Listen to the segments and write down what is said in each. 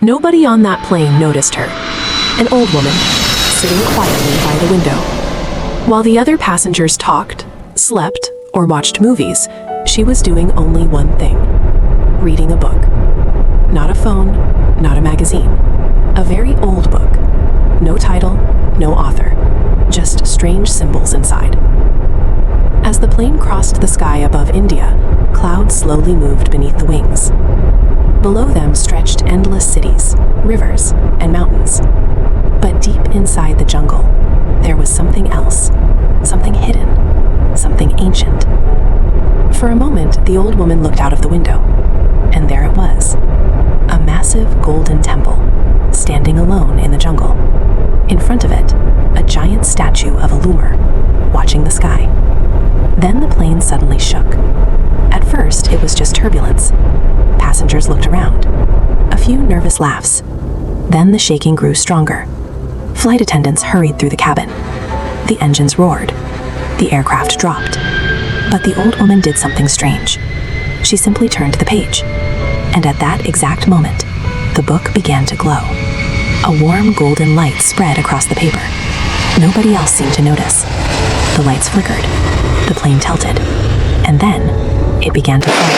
Nobody on that plane noticed her. An old woman, sitting quietly by the window. While the other passengers talked, slept, or watched movies, she was doing only one thing: reading a book. Not a phone, not a magazine. A very old book. No title, no author. Just strange symbols inside. As the plane crossed the sky above India, clouds slowly moved beneath the wings. Below them stretched endless cities, rivers, and mountains. But deep inside the jungle, there was something else. Something hidden. Something ancient. For a moment, the old woman looked out of the window, and there it was. A massive golden temple, standing alone in the jungle. In front of it, a giant statue of a lemur, watching the sky. Then the plane suddenly shook. At first, it was just turbulence. Passengers looked around. A few nervous laughs. Then the shaking grew stronger. Flight attendants hurried through the cabin. The engines roared. The aircraft dropped. But the old woman did something strange. She simply turned the page. And at that exact moment, the book began to glow. A warm golden light spread across the paper. Nobody else seemed to notice. The lights flickered. The plane tilted. And then, it began to fly.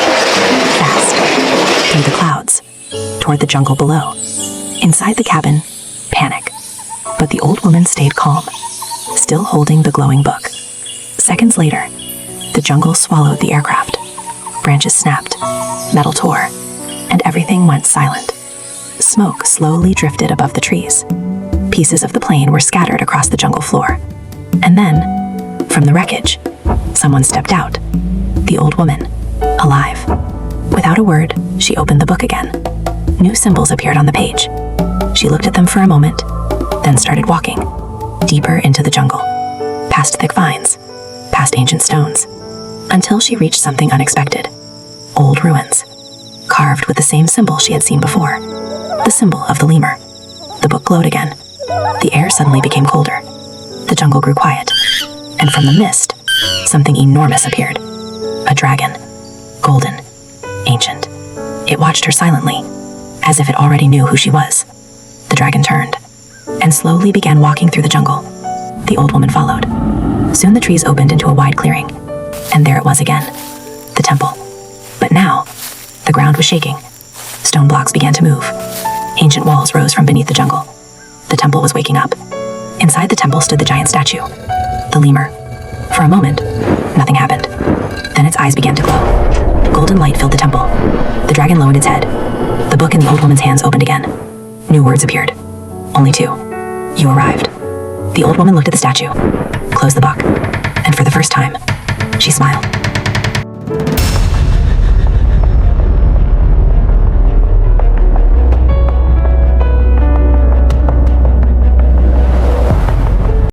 Fast. Through the clouds. Toward the jungle below. Inside the cabin, panic. But the old woman stayed calm, still holding the glowing book. Seconds later, the jungle swallowed the aircraft. Branches snapped. Metal tore. And everything went silent. Smoke slowly drifted above the trees. Pieces of the plane were scattered across the jungle floor. And then, from the wreckage, someone stepped out. The old woman, alive. Without a word, she opened the book again. New symbols appeared on the page. She looked at them for a moment, then started walking, deeper into the jungle, past thick vines, past ancient stones, until she reached something unexpected. Old ruins, carved with the same symbol she had seen before. The symbol of the lemur. The book glowed again. The air suddenly became colder. The jungle grew quiet. And from the mist, something enormous appeared. A dragon. Golden. Ancient. It watched her silently, as if it already knew who she was. The dragon turned, and slowly began walking through the jungle. The old woman followed. Soon the trees opened into a wide clearing, and there it was again. The temple. But now, the ground was shaking. Stone blocks began to move. Ancient walls rose from beneath the jungle. The temple was waking up. Inside the temple stood the giant statue, the lemur. For a moment, nothing happened. Then its eyes began to glow. Golden light filled the temple. The dragon lowered its head. The book in the old woman's hands opened again. New words appeared. Only two. You arrived. The old woman looked at the statue, closed the book, and for the first time, she smiled.